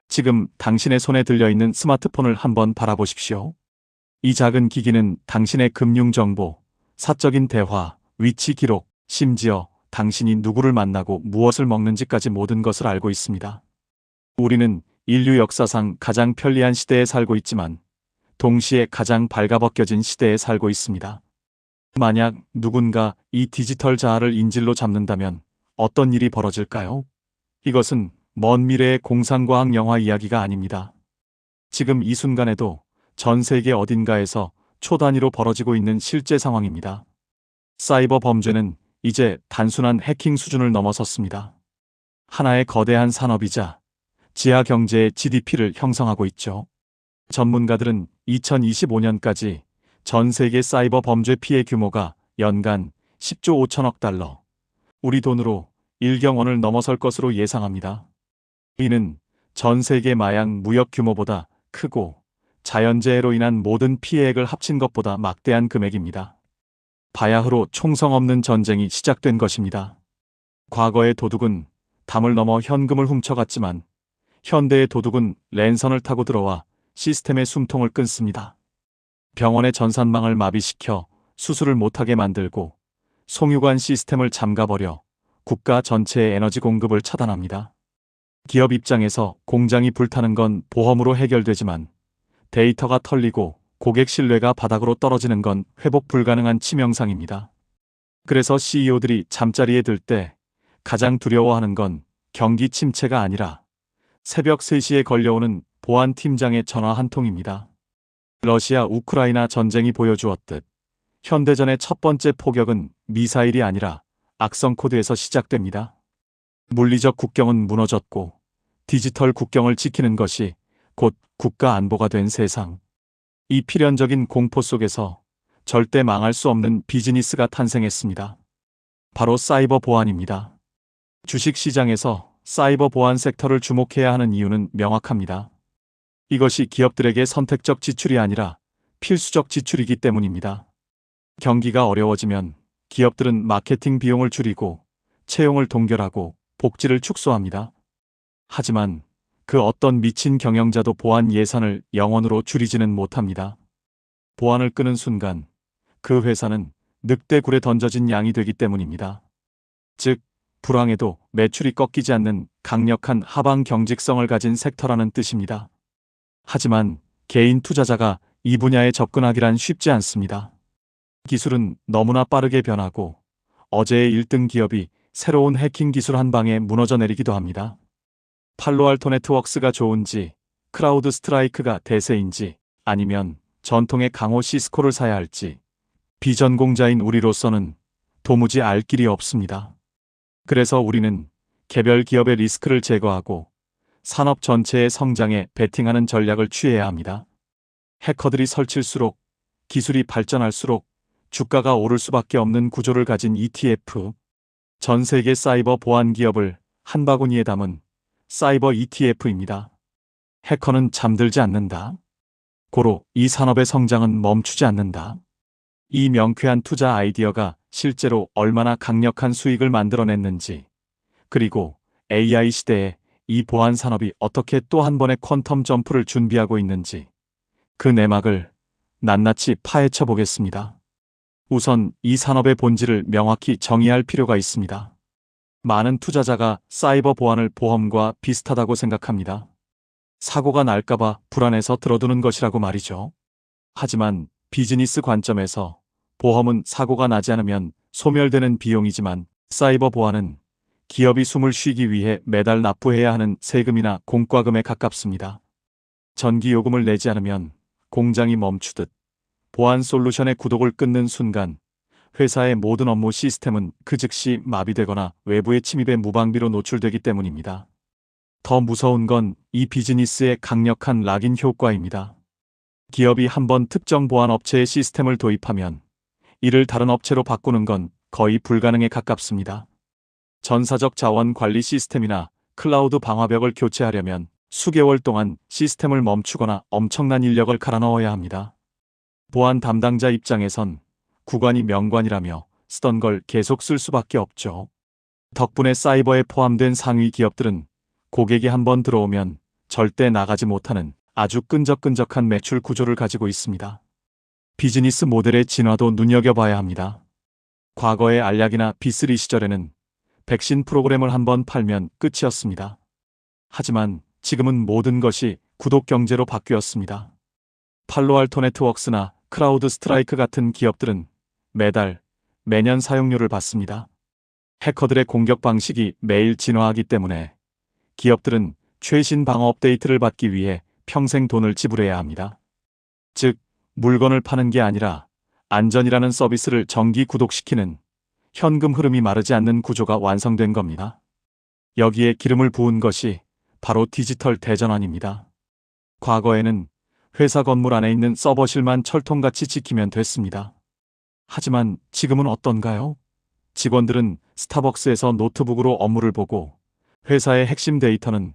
지금 당신의 손에 들려있는 스마트폰을 한번 바라보십시오. 이 작은 기기는 당신의 금융정보, 사적인 대화, 위치 기록, 심지어 당신이 누구를 만나고 무엇을 먹는지까지 모든 것을 알고 있습니다. 우리는 인류 역사상 가장 편리한 시대에 살고 있지만 동시에 가장 발가벗겨진 시대에 살고 있습니다. 만약 누군가 이 디지털 자아를 인질로 잡는다면 어떤 일이 벌어질까요? 이것은 먼 미래의 공상과학 영화 이야기가 아닙니다. 지금 이 순간에도 전 세계 어딘가에서 초단위로 벌어지고 있는 실제 상황입니다. 사이버 범죄는 이제 단순한 해킹 수준을 넘어섰습니다. 하나의 거대한 산업이자 지하 경제의 GDP를 형성하고 있죠. 전문가들은 2025년까지 전 세계 사이버 범죄 피해 규모가 연간 10조 5천억 달러, 우리 돈으로 1경 원을 넘어설 것으로 예상합니다. 이는 전 세계 마약 무역 규모보다 크고 자연재해로 인한 모든 피해액을 합친 것보다 막대한 금액입니다. 바야흐로 총성 없는 전쟁이 시작된 것입니다. 과거의 도둑은 담을 넘어 현금을 훔쳐갔지만 현대의 도둑은 랜선을 타고 들어와 시스템의 숨통을 끊습니다. 병원의 전산망을 마비시켜 수술을 못하게 만들고 송유관 시스템을 잠가버려 국가 전체의 에너지 공급을 차단합니다. 기업 입장에서 공장이 불타는 건 보험으로 해결되지만 데이터가 털리고 고객 신뢰가 바닥으로 떨어지는 건 회복 불가능한 치명상입니다. 그래서 CEO들이 잠자리에 들 때 가장 두려워하는 건 경기 침체가 아니라 새벽 3시에 걸려오는 보안 팀장의 전화 한 통입니다. 러시아 우크라이나 전쟁이 보여주었듯 현대전의 첫 번째 포격은 미사일이 아니라 악성 코드에서 시작됩니다. 물리적 국경은 무너졌고 디지털 국경을 지키는 것이 곧 국가 안보가 된 세상. 이 필연적인 공포 속에서 절대 망할 수 없는 비즈니스가 탄생했습니다. 바로 사이버 보안입니다. 주식시장에서 사이버 보안 섹터를 주목해야 하는 이유는 명확합니다. 이것이 기업들에게 선택적 지출이 아니라 필수적 지출이기 때문입니다. 경기가 어려워지면 기업들은 마케팅 비용을 줄이고 채용을 동결하고 복지를 축소합니다. 하지만 그 어떤 미친 경영자도 보안 예산을 0원으로 줄이지는 못합니다. 보안을 끄는 순간 그 회사는 늑대굴에 던져진 양이 되기 때문입니다. 즉, 불황에도 매출이 꺾이지 않는 강력한 하방 경직성을 가진 섹터라는 뜻입니다. 하지만 개인 투자자가 이 분야에 접근하기란 쉽지 않습니다. 기술은 너무나 빠르게 변하고 어제의 1등 기업이 새로운 해킹 기술 한 방에 무너져 내리기도 합니다. 팔로알토 네트워크스가 좋은지, 크라우드 스트라이크가 대세인지, 아니면 전통의 강호 시스코를 사야 할지 비전공자인 우리로서는 도무지 알 길이 없습니다. 그래서 우리는 개별 기업의 리스크를 제거하고 산업 전체의 성장에 베팅하는 전략을 취해야 합니다. 해커들이 설칠수록 기술이 발전할수록 주가가 오를 수밖에 없는 구조를 가진 ETF, 전 세계 사이버 보안 기업을 한 바구니에 담은 사이버 ETF입니다. 해커는 잠들지 않는다. 고로 이 산업의 성장은 멈추지 않는다. 이 명쾌한 투자 아이디어가 실제로 얼마나 강력한 수익을 만들어냈는지, 그리고 AI 시대에 이 보안 산업이 어떻게 또 한 번의 퀀텀 점프를 준비하고 있는지 그 내막을 낱낱이 파헤쳐 보겠습니다. 우선 이 산업의 본질을 명확히 정의할 필요가 있습니다. 많은 투자자가 사이버 보안을 보험과 비슷하다고 생각합니다. 사고가 날까봐 불안해서 들어두는 것이라고 말이죠. 하지만 비즈니스 관점에서 보험은 사고가 나지 않으면 소멸되는 비용이지만 사이버 보안은 기업이 숨을 쉬기 위해 매달 납부해야 하는 세금이나 공과금에 가깝습니다. 전기 요금을 내지 않으면 공장이 멈추듯 보안 솔루션의 구독을 끊는 순간 회사의 모든 업무 시스템은 그 즉시 마비되거나 외부의 침입에 무방비로 노출되기 때문입니다. 더 무서운 건 이 비즈니스의 강력한 락인 효과입니다. 기업이 한번 특정 보안 업체의 시스템을 도입하면 이를 다른 업체로 바꾸는 건 거의 불가능에 가깝습니다. 전사적 자원 관리 시스템이나 클라우드 방화벽을 교체하려면 수개월 동안 시스템을 멈추거나 엄청난 인력을 갈아 넣어야 합니다. 보안 담당자 입장에선 구관이 명관이라며 쓰던 걸 계속 쓸 수밖에 없죠. 덕분에 사이버에 포함된 상위 기업들은 고객이 한번 들어오면 절대 나가지 못하는 아주 끈적끈적한 매출 구조를 가지고 있습니다. 비즈니스 모델의 진화도 눈여겨봐야 합니다. 과거의 알약이나 B3 시절에는 백신 프로그램을 한번 팔면 끝이었습니다. 하지만 지금은 모든 것이 구독 경제로 바뀌었습니다. 팔로알토 네트워크스나 크라우드 스트라이크 같은 기업들은 매달, 매년 사용료를 받습니다. 해커들의 공격 방식이 매일 진화하기 때문에 기업들은 최신 방어 업데이트를 받기 위해 평생 돈을 지불해야 합니다. 즉, 물건을 파는 게 아니라 안전이라는 서비스를 정기 구독시키는 현금 흐름이 마르지 않는 구조가 완성된 겁니다. 여기에 기름을 부은 것이 바로 디지털 대전환입니다. 과거에는 회사 건물 안에 있는 서버실만 철통같이 지키면 됐습니다. 하지만 지금은 어떤가요? 직원들은 스타벅스에서 노트북으로 업무를 보고 회사의 핵심 데이터는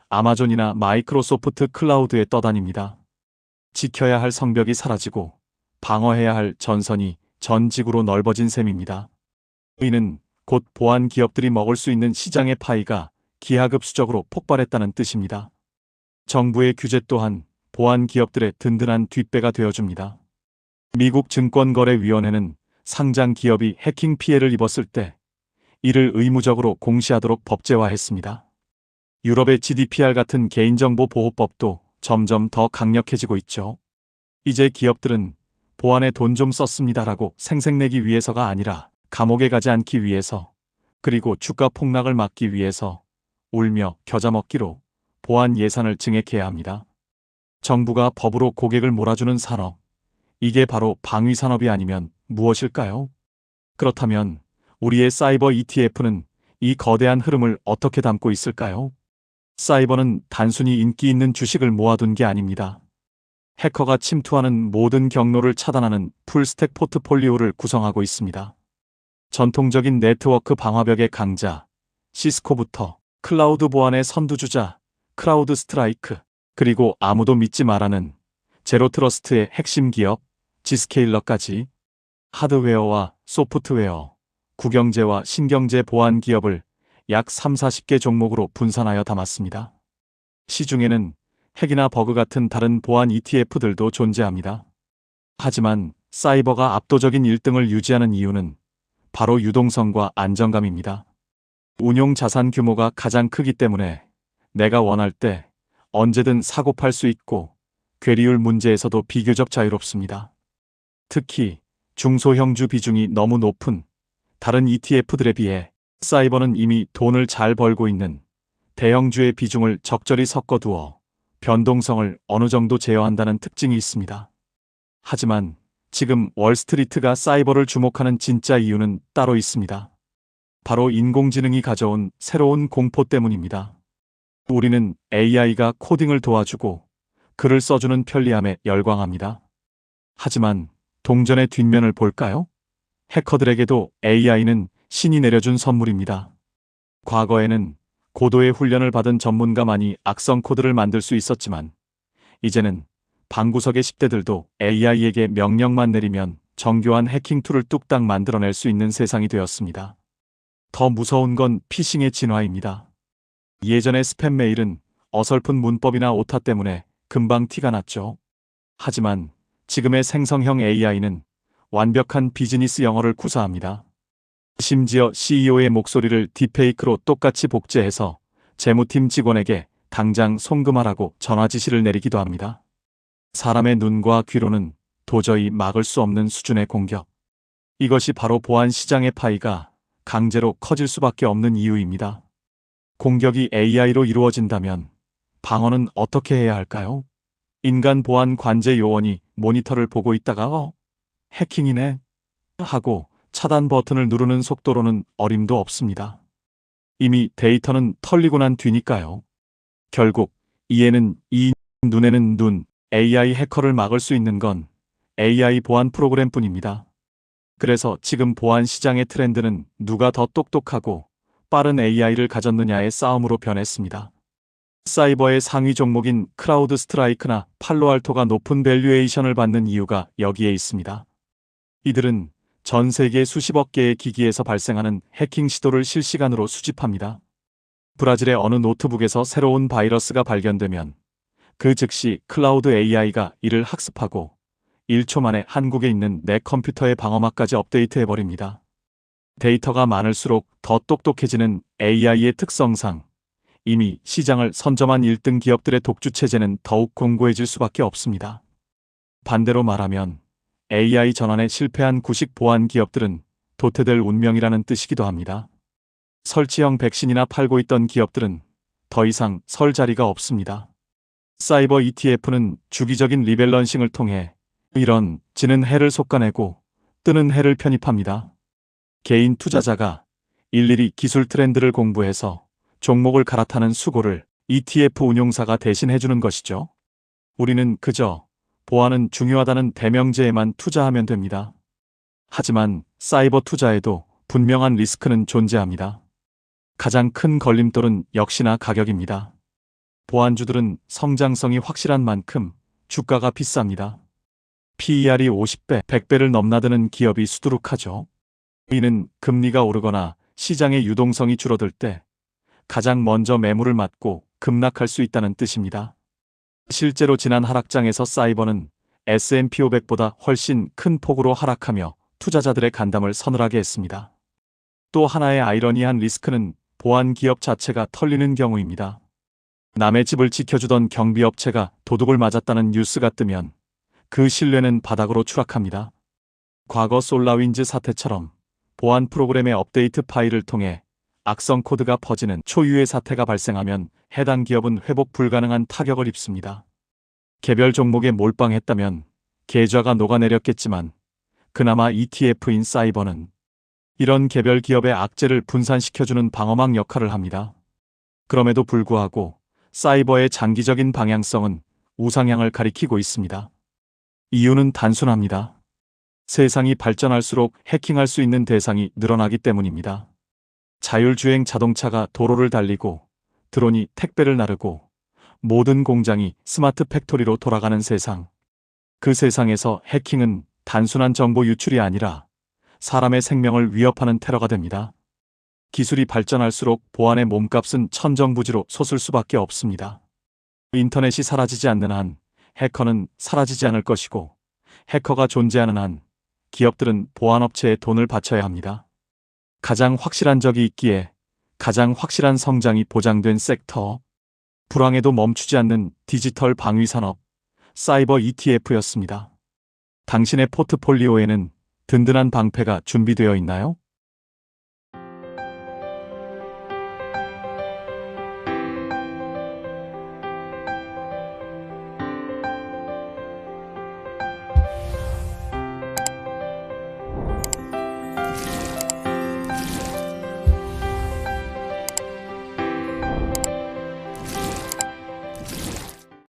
아마존이나 마이크로소프트 클라우드에 떠다닙니다. 지켜야 할 성벽이 사라지고 방어해야 할 전선이 전 지구로 넓어진 셈입니다. 이는 곧 보안 기업들이 먹을 수 있는 시장의 파이가 기하급수적으로 폭발했다는 뜻입니다. 정부의 규제 또한 보안 기업들의 든든한 뒷배가 되어줍니다. 미국 증권거래위원회는 상장 기업이 해킹 피해를 입었을 때 이를 의무적으로 공시하도록 법제화했습니다. 유럽의 GDPR 같은 개인정보 보호법도 점점 더 강력해지고 있죠. 이제 기업들은 보안에 돈 좀 썼습니다라고 생색내기 위해서가 아니라 감옥에 가지 않기 위해서, 그리고 주가 폭락을 막기 위해서 울며 겨자 먹기로 보안 예산을 증액해야 합니다. 정부가 법으로 고객을 몰아주는 산업, 이게 바로 방위 산업이 아니면 무엇일까요? 그렇다면 우리의 사이버 ETF는 이 거대한 흐름을 어떻게 담고 있을까요? 사이버는 단순히 인기 있는 주식을 모아둔 게 아닙니다. 해커가 침투하는 모든 경로를 차단하는 풀스택 포트폴리오를 구성하고 있습니다. 전통적인 네트워크 방화벽의 강자, 시스코부터 클라우드 보안의 선두주자, 크라우드 스트라이크, 그리고 아무도 믿지 말라는 제로 트러스트의 핵심 기업, 지스케일러까지 하드웨어와 소프트웨어, 국영제와 신경제 보안 기업을 약 30-40개 종목으로 분산하여 담았습니다. 시중에는 핵이나 버그 같은 다른 보안 ETF들도 존재합니다. 하지만 사이버가 압도적인 1등을 유지하는 이유는 바로 유동성과 안정감입니다. 운용 자산 규모가 가장 크기 때문에 내가 원할 때 언제든 사고 팔 수 있고 괴리율 문제에서도 비교적 자유롭습니다. 특히 중소형주 비중이 너무 높은 다른 ETF들에 비해 사이버는 이미 돈을 잘 벌고 있는 대형주의 비중을 적절히 섞어두어 변동성을 어느 정도 제어한다는 특징이 있습니다. 하지만 지금 월스트리트가 사이버를 주목하는 진짜 이유는 따로 있습니다. 바로 인공지능이 가져온 새로운 공포 때문입니다. 우리는 AI가 코딩을 도와주고 글을 써주는 편리함에 열광합니다. 하지만 동전의 뒷면을 볼까요? 해커들에게도 AI는 신이 내려준 선물입니다. 과거에는 고도의 훈련을 받은 전문가만이 악성 코드를 만들 수 있었지만 이제는 방구석의 10대들도 AI에게 명령만 내리면 정교한 해킹 툴을 뚝딱 만들어낼 수 있는 세상이 되었습니다. 더 무서운 건 피싱의 진화입니다. 예전의 스팸 메일은 어설픈 문법이나 오타 때문에 금방 티가 났죠. 하지만 지금의 생성형 AI는 완벽한 비즈니스 영어를 구사합니다. 심지어 CEO의 목소리를 딥페이크로 똑같이 복제해서 재무팀 직원에게 당장 송금하라고 전화 지시를 내리기도 합니다. 사람의 눈과 귀로는 도저히 막을 수 없는 수준의 공격. 이것이 바로 보안 시장의 파이가 강제로 커질 수밖에 없는 이유입니다. 공격이 AI로 이루어진다면 방어는 어떻게 해야 할까요? 인간 보안 관제 요원이 모니터를 보고 있다가 해킹이네 하고 차단 버튼을 누르는 속도로는 어림도 없습니다. 이미 데이터는 털리고 난 뒤니까요. 결국 이에는 이, 눈에는 눈, AI 해커를 막을 수 있는 건 AI 보안 프로그램뿐입니다. 그래서 지금 보안 시장의 트렌드는 누가 더 똑똑하고 빠른 AI를 가졌느냐의 싸움으로 변했습니다. 사이버의 상위 종목인 크라우드 스트라이크나 팔로알토가 높은 밸류에이션을 받는 이유가 여기에 있습니다. 이들은 전 세계 수십억 개의 기기에서 발생하는 해킹 시도를 실시간으로 수집합니다. 브라질의 어느 노트북에서 새로운 바이러스가 발견되면 그 즉시 클라우드 AI가 이를 학습하고 1초 만에 한국에 있는 내 컴퓨터의 방어막까지 업데이트해버립니다. 데이터가 많을수록 더 똑똑해지는 AI의 특성상 이미 시장을 선점한 1등 기업들의 독주 체제는 더욱 공고해질 수밖에 없습니다. 반대로 말하면 AI 전환에 실패한 구식 보안 기업들은 도태될 운명이라는 뜻이기도 합니다. 설치형 백신이나 팔고 있던 기업들은 더 이상 설 자리가 없습니다. 사이버 ETF는 주기적인 리밸런싱을 통해 이런 지는 해를 솎아내고 뜨는 해를 편입합니다. 개인 투자자가 일일이 기술 트렌드를 공부해서 종목을 갈아타는 수고를 ETF 운용사가 대신 해주는 것이죠. 우리는 그저 보안은 중요하다는 대명제에만 투자하면 됩니다. 하지만 사이버 투자에도 분명한 리스크는 존재합니다. 가장 큰 걸림돌은 역시나 가격입니다. 보안주들은 성장성이 확실한 만큼 주가가 비쌉니다. PER이 50배, 100배를 넘나드는 기업이 수두룩하죠. 이는 금리가 오르거나 시장의 유동성이 줄어들 때 가장 먼저 매물을 맞고 급락할 수 있다는 뜻입니다. 실제로 지난 하락장에서 사이버는 S&P 500보다 훨씬 큰 폭으로 하락하며 투자자들의 간담을 서늘하게 했습니다. 또 하나의 아이러니한 리스크는 보안 기업 자체가 털리는 경우입니다. 남의 집을 지켜주던 경비업체가 도둑을 맞았다는 뉴스가 뜨면 그 신뢰는 바닥으로 추락합니다. 과거 솔라윈즈 사태처럼 보안 프로그램의 업데이트 파일을 통해 악성 코드가 퍼지는 초유의 사태가 발생하면 해당 기업은 회복 불가능한 타격을 입습니다. 개별 종목에 몰빵했다면 계좌가 녹아내렸겠지만 그나마 ETF인 사이버는 이런 개별 기업의 악재를 분산시켜주는 방어막 역할을 합니다. 그럼에도 불구하고 사이버의 장기적인 방향성은 우상향을 가리키고 있습니다. 이유는 단순합니다. 세상이 발전할수록 해킹할 수 있는 대상이 늘어나기 때문입니다. 자율주행 자동차가 도로를 달리고 드론이 택배를 나르고 모든 공장이 스마트 팩토리로 돌아가는 세상. 그 세상에서 해킹은 단순한 정보 유출이 아니라 사람의 생명을 위협하는 테러가 됩니다. 기술이 발전할수록 보안의 몸값은 천정부지로 솟을 수밖에 없습니다. 인터넷이 사라지지 않는 한 해커는 사라지지 않을 것이고 해커가 존재하는 한 기업들은 보안업체에 돈을 바쳐야 합니다. 가장 확실한 적이 있기에 가장 확실한 성장이 보장된 섹터. 불황에도 멈추지 않는 디지털 방위산업, 사이버 ETF였습니다. 당신의 포트폴리오에는 든든한 방패가 준비되어 있나요?